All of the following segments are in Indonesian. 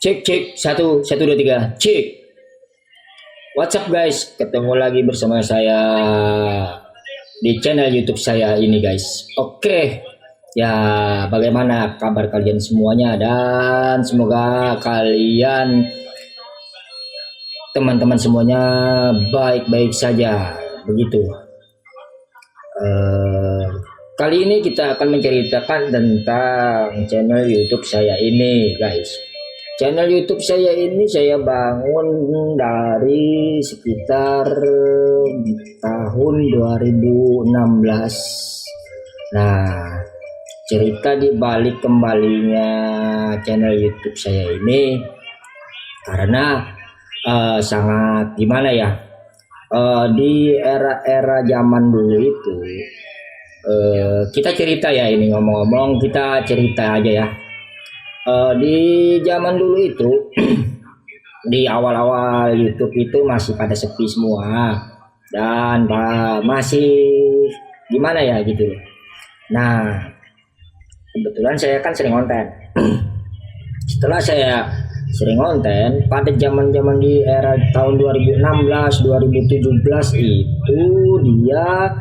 Cek cek satu satu dua tiga cek. What's up guys? Ketemu lagi bersama saya di channel YouTube saya ini guys. Oke, ya bagaimana kabar kalian semuanya dan semoga kalian teman-teman semuanya baik-baik saja begitu. Kali ini kita akan menceritakan tentang channel YouTube saya ini guys. Channel YouTube saya ini saya bangun dari sekitar tahun 2016. Nah, cerita di balik kembalinya channel YouTube saya ini karena sangat gimana ya, di era-era zaman dulu itu kita cerita ya, ini ngomong-ngomong kita cerita aja ya. Di zaman dulu itu di awal-awal YouTube itu masih pada sepi semua dan masih gimana ya gitu. Nah, kebetulan saya kan sering konten. Setelah saya sering konten pada zaman-zaman di era tahun 2016 2017 itu dia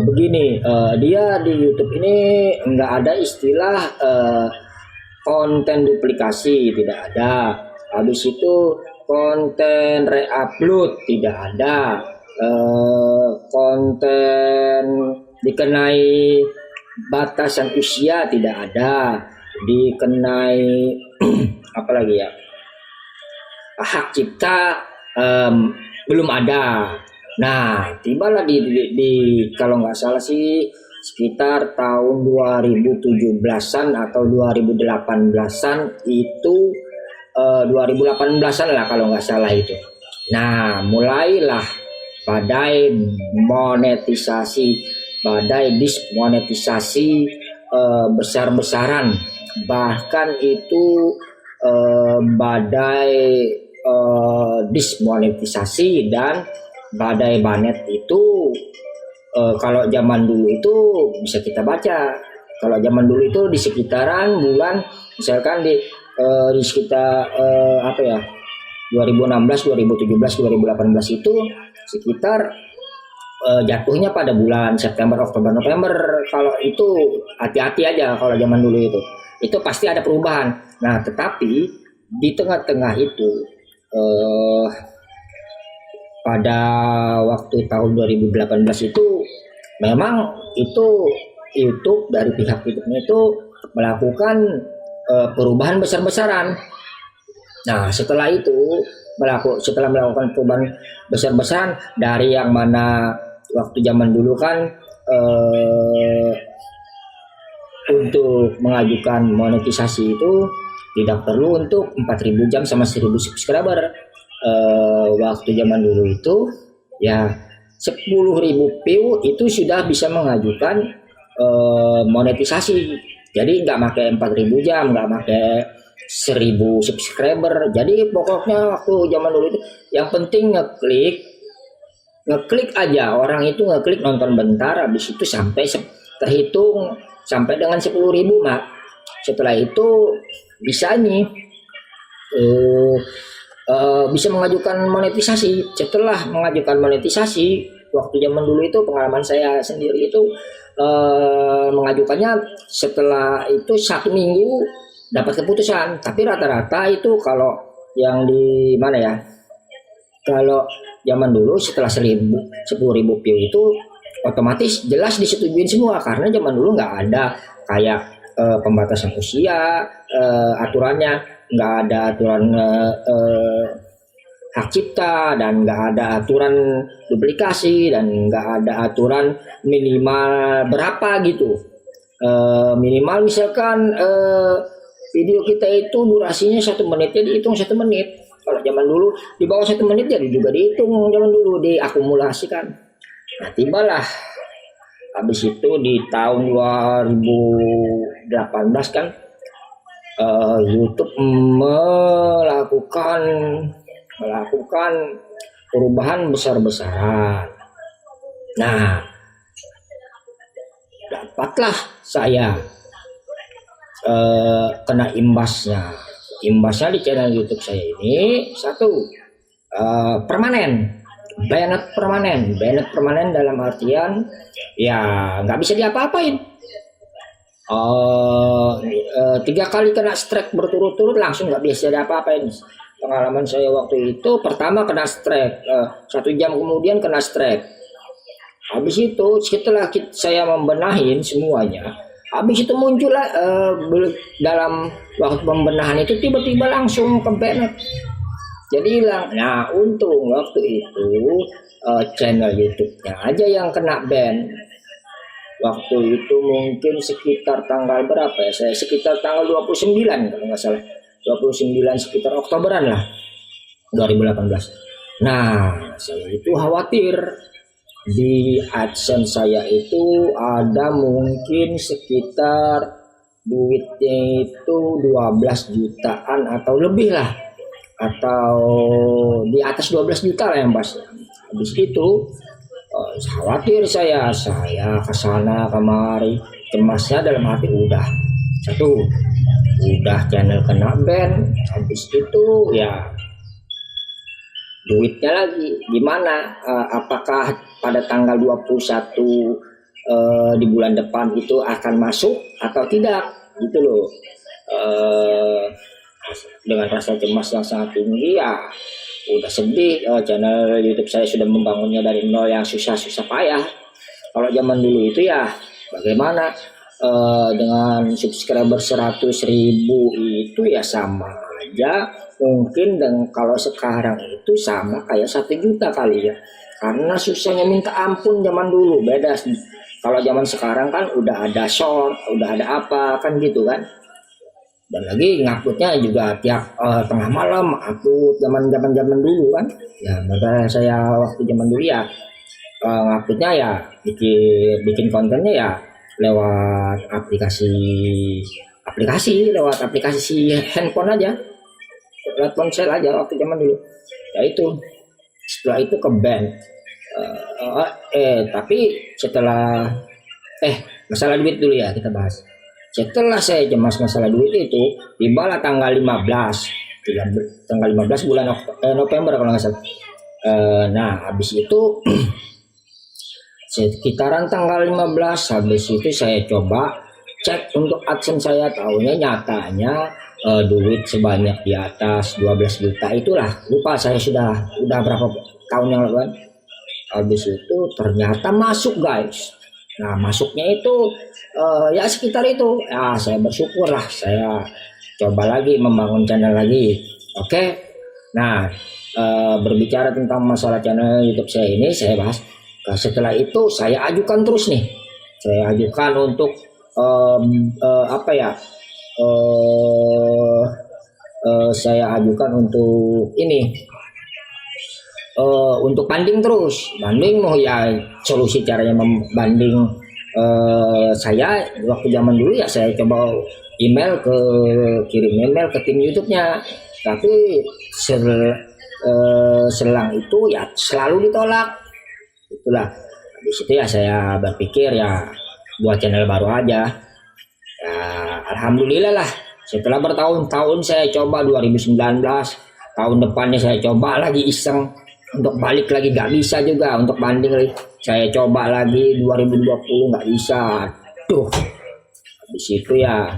begini, dia di YouTube ini nggak ada istilah konten duplikasi, tidak ada. Habis itu konten reupload tidak ada. Konten dikenai batasan usia tidak ada. Dikenai apalagi ya, hak cipta belum ada. Nah, tibalah di kalau nggak salah sih sekitar tahun 2017-an atau 2018-an itu, 2018-an lah kalau nggak salah itu. Nah, mulailah badai monetisasi, badai dismonetisasi besar-besaran. Bahkan itu badai dismonetisasi dan badai banet itu. Kalau zaman dulu itu bisa kita baca. Kalau zaman dulu itu di sekitaran bulan, misalkan di sekitar apa ya, 2016, 2017, 2018 itu sekitar jatuhnya pada bulan September, Oktober, November. Kalau itu hati-hati aja kalau zaman dulu itu pasti ada perubahan. Nah, tetapi di tengah-tengah itu pada waktu tahun 2018 itu memang itu YouTube dari pihak YouTube-nya itu melakukan perubahan besar-besaran. Nah, setelah itu setelah melakukan perubahan besar-besaran dari yang mana waktu zaman dulu kan untuk mengajukan monetisasi itu tidak perlu untuk 4.000 jam sama 1.000 subscriber. Waktu zaman dulu itu ya 10.000 view itu sudah bisa mengajukan monetisasi. Jadi nggak pakai 4.000 jam, nggak pakai 1.000 subscriber. Jadi pokoknya waktu zaman dulu itu yang penting ngeklik aja, orang itu ngeklik nonton bentar, habis itu sampai terhitung sampai dengan 10.000 mak. Setelah itu bisa nih bisa mengajukan monetisasi. Setelah mengajukan monetisasi waktu zaman dulu itu pengalaman saya sendiri itu mengajukannya setelah itu 1 minggu dapat keputusan. Tapi rata-rata itu kalau yang di mana ya, kalau zaman dulu setelah 10.000 view itu otomatis jelas disetujuin semua karena zaman dulu nggak ada kayak pembatasan usia, aturannya nggak ada aturan hak cipta dan nggak ada aturan duplikasi dan nggak ada aturan minimal berapa gitu. Minimal misalkan video kita itu durasinya 1 menit ya dihitung 1 menit. Kalau zaman dulu di bawah 1 menit ya juga dihitung, zaman dulu diakumulasikan. Nah, tibalah habis itu di tahun 2018 kan YouTube melakukan perubahan besar-besaran. Nah, dapatlah saya kena imbasnya. imbasnya di channel YouTube saya ini satu, permanen, banned permanen dalam artian ya nggak bisa diapa-apain. 3 kali kena strike berturut-turut langsung nggak bisa diapa-apain. Pengalaman saya waktu itu, pertama kena strike, 1 jam kemudian kena strike. Habis itu setelah saya membenahin semuanya, habis itu muncullah dalam waktu pembenahan itu tiba-tiba langsung ke banned. Jadi hilang. Nah, untung waktu itu channel YouTube-nya aja yang kena ban. Waktu itu mungkin sekitar tanggal berapa ya? Saya sekitar tanggal 29 kalau nggak salah. 29 sekitar Oktoberan lah 2018. Nah, saya itu khawatir di AdSense saya itu ada mungkin sekitar duitnya itu 12 jutaan atau lebih lah, atau di atas 12 juta lah yang pas. Habis itu khawatir saya kesana kemari, cemasnya dalam hati udah channel kena ban, habis itu ya duitnya lagi gimana, apakah pada tanggal 21 di bulan depan itu akan masuk atau tidak gitu loh. Dengan rasa cemas yang sangat tinggi ya udah sedih. Channel YouTube saya sudah membangunnya dari nol yang susah-susah payah. Kalau zaman dulu itu ya bagaimana, dengan subscriber 100.000 itu ya sama aja mungkin, dan kalau sekarang itu sama kayak 1 juta kali ya, karena susahnya minta ampun. Zaman dulu beda sih. Kalau zaman sekarang kan udah ada short, udah ada apa kan gitu kan. Dan lagi nguploadnya juga tiap tengah malam upload, zaman dulu kan ya. Maka saya waktu zaman dulu ya nguploadnya ya bikin kontennya ya lewat aplikasi handphone aja, lewat ponsel aja waktu zaman dulu ya. Itu setelah itu ke ban. Tapi setelah masalah duit dulu ya kita bahas. Setelah saya cemas masalah duit itu, tibalah tanggal 15 bulan November kalau nggak salah. Nah, habis itu sekitaran tanggal 15, habis itu saya coba cek untuk AdSense saya, tahunya nyatanya duit sebanyak di atas 12 juta itulah. Lupa saya udah berapa tahun yang lalu kan. Habis itu ternyata masuk guys. Nah, masuknya itu ya sekitar itu. Ya, saya bersyukur lah. Saya coba lagi membangun channel lagi. Oke. Nah, berbicara tentang masalah channel YouTube saya ini, saya bahas. Setelah itu saya ajukan terus nih. Saya ajukan untuk saya ajukan untuk ini. Untuk banding terus, mau ya solusi caranya membanding. Saya waktu zaman dulu ya saya coba kirim email ke tim YouTube-nya, tapi selang itu ya selalu ditolak. Itulah habis itu ya saya berpikir ya buat channel baru aja ya. Alhamdulillah lah, setelah bertahun-tahun saya coba 2019, tahun depannya saya coba lagi iseng untuk balik lagi, nggak bisa juga untuk banding lagi. Saya coba lagi 2020 nggak bisa. Habis itu ya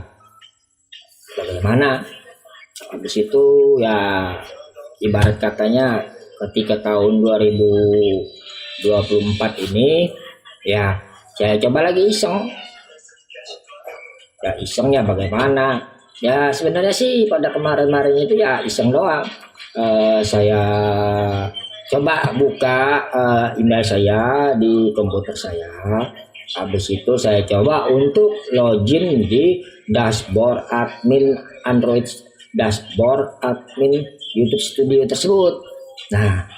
bagaimana? Habis itu ya ibarat katanya ketika tahun 2024 ini ya saya coba lagi iseng. Ya isengnya bagaimana? Ya sebenarnya sih pada kemarin-kemarin itu ya iseng doang. Saya coba buka email saya di komputer saya. Habis itu saya coba untuk login di dashboard admin Android, dashboard admin YouTube Studio tersebut. Nah,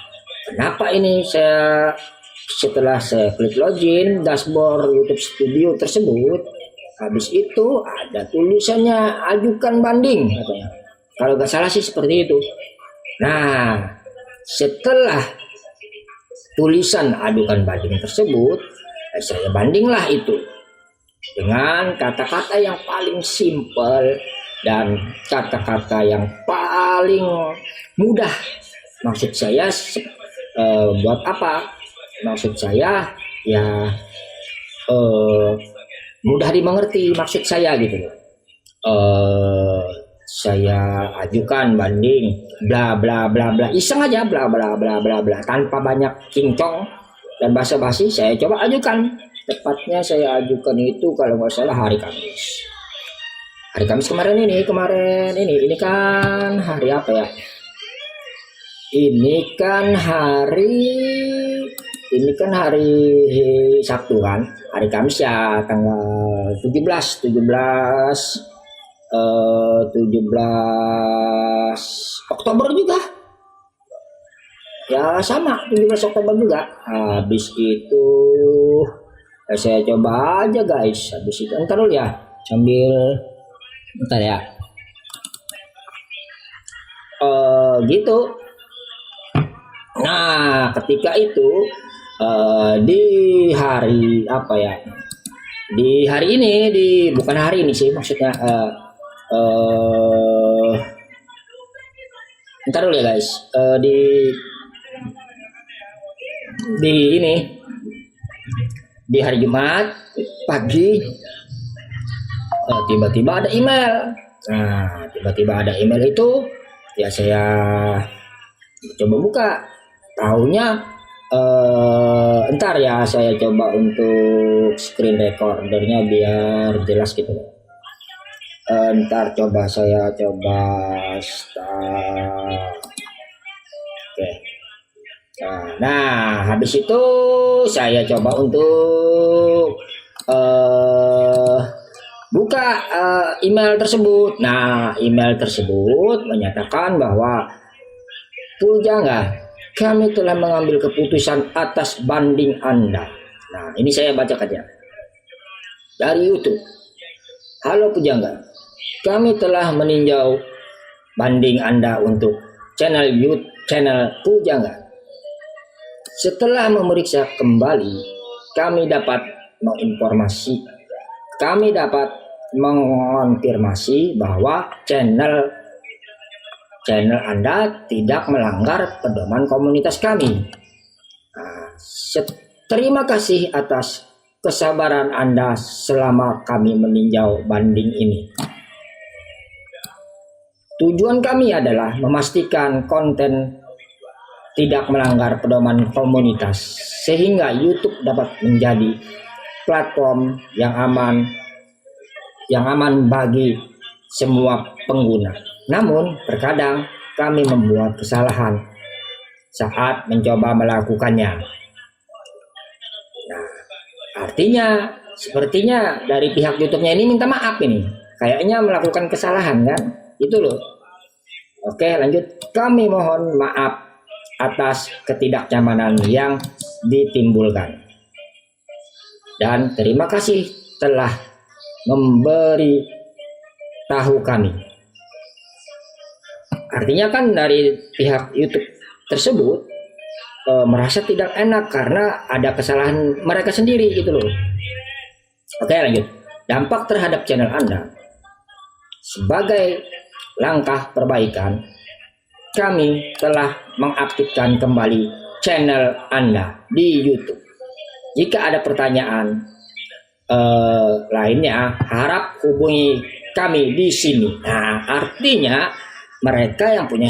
kenapa ini saya setelah saya klik login dashboard YouTube Studio tersebut, habis itu ada tulisannya ajukan banding katanya. Kalau nggak salah sih seperti itu. Nah, setelah tulisan ajukan banding tersebut, saya bandinglah itu dengan kata-kata yang paling simpel, dan kata-kata yang paling mudah. Maksud saya buat apa? Maksud saya ya mudah dimengerti maksud saya gitu loh. Saya ajukan banding bla bla bla bla, iseng aja bla bla bla bla bla tanpa banyak kincong dan basa-basi. Saya coba ajukan, tepatnya saya ajukan itu kalau nggak salah hari Kamis kemarin ini kan hari apa ya, ini kan hari Sabtu kan, hari Kamis ya tanggal 17 Oktober juga ya, sama 17 Oktober juga. Habis itu saya coba aja guys, habis itu ntar dulu ya, bentar ya, gitu. Nah ketika itu di hari apa ya, di hari ini, bukan hari ini sih maksudnya, ntar dulu ya guys, di hari Jumat pagi tiba-tiba ada email. Nah tiba-tiba ada email itu ya, saya coba buka, taunya ntar ya saya coba untuk screen recordernya biar jelas gitu. Ntar saya coba start. Oke. Nah habis itu saya coba untuk buka email tersebut. Nah email tersebut menyatakan bahwa Pujangga, kami telah mengambil keputusan atas banding Anda. Nah ini saya baca aja dari YouTube. Halo Pujangga, kami telah meninjau banding Anda untuk channel YouTube Pujangga. Setelah memeriksa kembali, kami dapat mengonfirmasi bahwa channel Anda tidak melanggar pedoman komunitas kami. Terima kasih atas kesabaran Anda selama kami meninjau banding ini. Tujuan kami adalah memastikan konten tidak melanggar pedoman komunitas sehingga YouTube dapat menjadi platform yang aman bagi semua pengguna. Namun terkadang kami membuat kesalahan saat mencoba melakukannya. Nah, artinya sepertinya dari pihak YouTube-nya ini minta maaf ini. Kayaknya melakukan kesalahan kan? Itu loh. Oke, lanjut. Kami mohon maaf atas ketidaknyamanan yang ditimbulkan. Dan terima kasih telah memberi tahu kami. Artinya kan dari pihak YouTube tersebut merasa tidak enak karena ada kesalahan mereka sendiri gitu loh. Oke, lanjut. Dampak terhadap channel Anda. Sebagai langkah perbaikan, kami telah mengaktifkan kembali channel Anda di YouTube. Jika ada pertanyaan lainnya, harap hubungi kami di sini. Nah, artinya mereka yang punya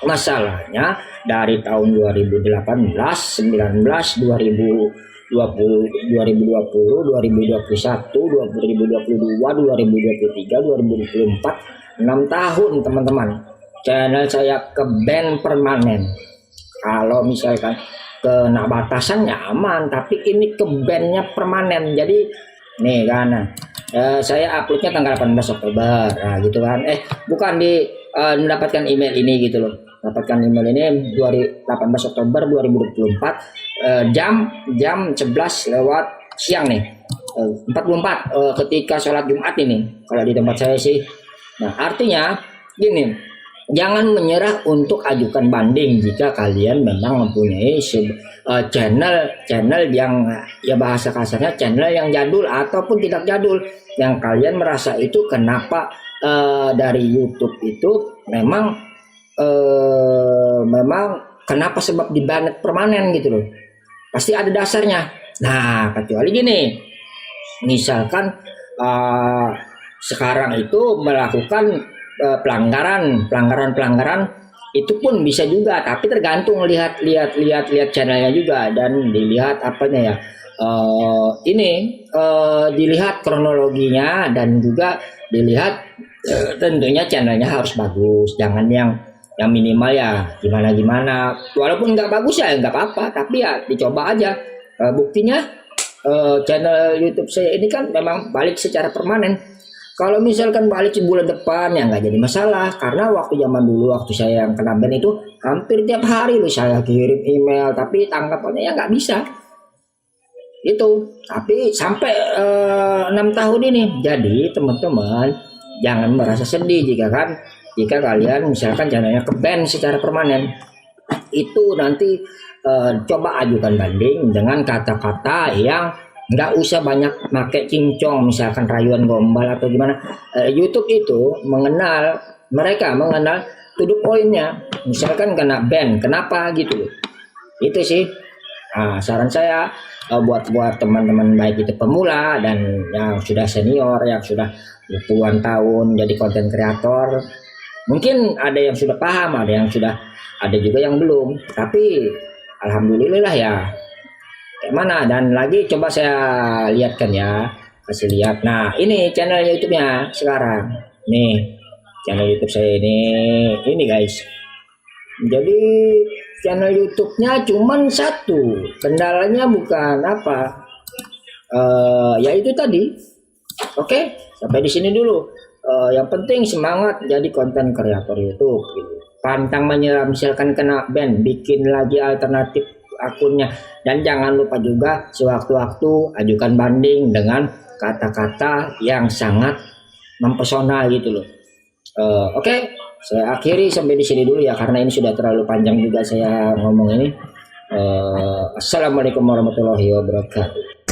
masalahnya dari tahun 2018, 19, 2020, 2021, 2021, 2022, 2023, 2024, 6 tahun teman-teman. Channel saya ke ban permanen. Kalau misalkan kena batasannya aman, tapi ini ke ban-nya permanen. Jadi nih kan, saya uploadnya tanggal 18 Oktober, nah gitu kan. Bukan mendapatkan email ini gitu loh. Dapatkan email ini 18 Oktober 2024, jam 11 lewat siang nih, 44 ketika sholat Jumat ini kalau di tempat saya sih. Nah artinya gini, jangan menyerah untuk ajukan banding jika kalian memang mempunyai channel yang ya bahasa kasarnya channel yang jadul ataupun tidak jadul, yang kalian merasa itu kenapa dari YouTube itu memang kenapa sebab di-ban permanen gitu loh. Pasti ada dasarnya. Nah, kecuali gini. Misalkan sekarang itu melakukan pelanggaran itu pun bisa juga, tapi tergantung lihat channelnya juga, dan dilihat apanya ya, dilihat kronologinya, dan juga dilihat tentunya channelnya harus bagus, jangan yang minimal ya gimana walaupun nggak bagus ya nggak apa-apa, tapi ya dicoba aja. Buktinya channel YouTube saya ini kan memang balik secara permanen. Kalau misalkan balik bulan depan ya nggak jadi masalah, karena waktu zaman dulu waktu saya yang kena ban itu hampir tiap hari loh saya kirim email, tapi tanggapannya ya nggak bisa itu. Tapi sampai 6 tahun ini. Jadi teman-teman jangan merasa sedih jika kalian misalkan channelnya ke ban secara permanen. Itu nanti coba ajukan banding dengan kata-kata yang nggak usah banyak pakai cincong, misalkan rayuan gombal atau gimana. YouTube itu mereka mengenal to the point-nya. Misalkan kena ban, kenapa gitu loh. Itu sih saran saya buat teman-teman, baik itu pemula dan yang sudah senior, yang sudah puluhan tahun jadi konten kreator. Mungkin ada yang sudah paham, ada juga yang belum, tapi alhamdulillah ya kayak mana. Dan lagi coba saya lihatkan ya, kasih lihat. Nah, ini channel YouTube-nya sekarang. Nih, channel YouTube saya ini guys. Jadi channel YouTube-nya cuman satu. Kendalanya bukan apa. Ya itu tadi. Oke, sampai di sini dulu. Yang penting semangat jadi konten kreator YouTube gitu. Pantang menyerah, misalkan kena ban, bikin lagi alternatif akunnya, dan jangan lupa juga sewaktu-waktu ajukan banding dengan kata-kata yang sangat mempesona gitu loh. Oke, saya akhiri sampai di sini dulu ya, karena ini sudah terlalu panjang juga saya ngomong ini. Assalamualaikum warahmatullahi wabarakatuh.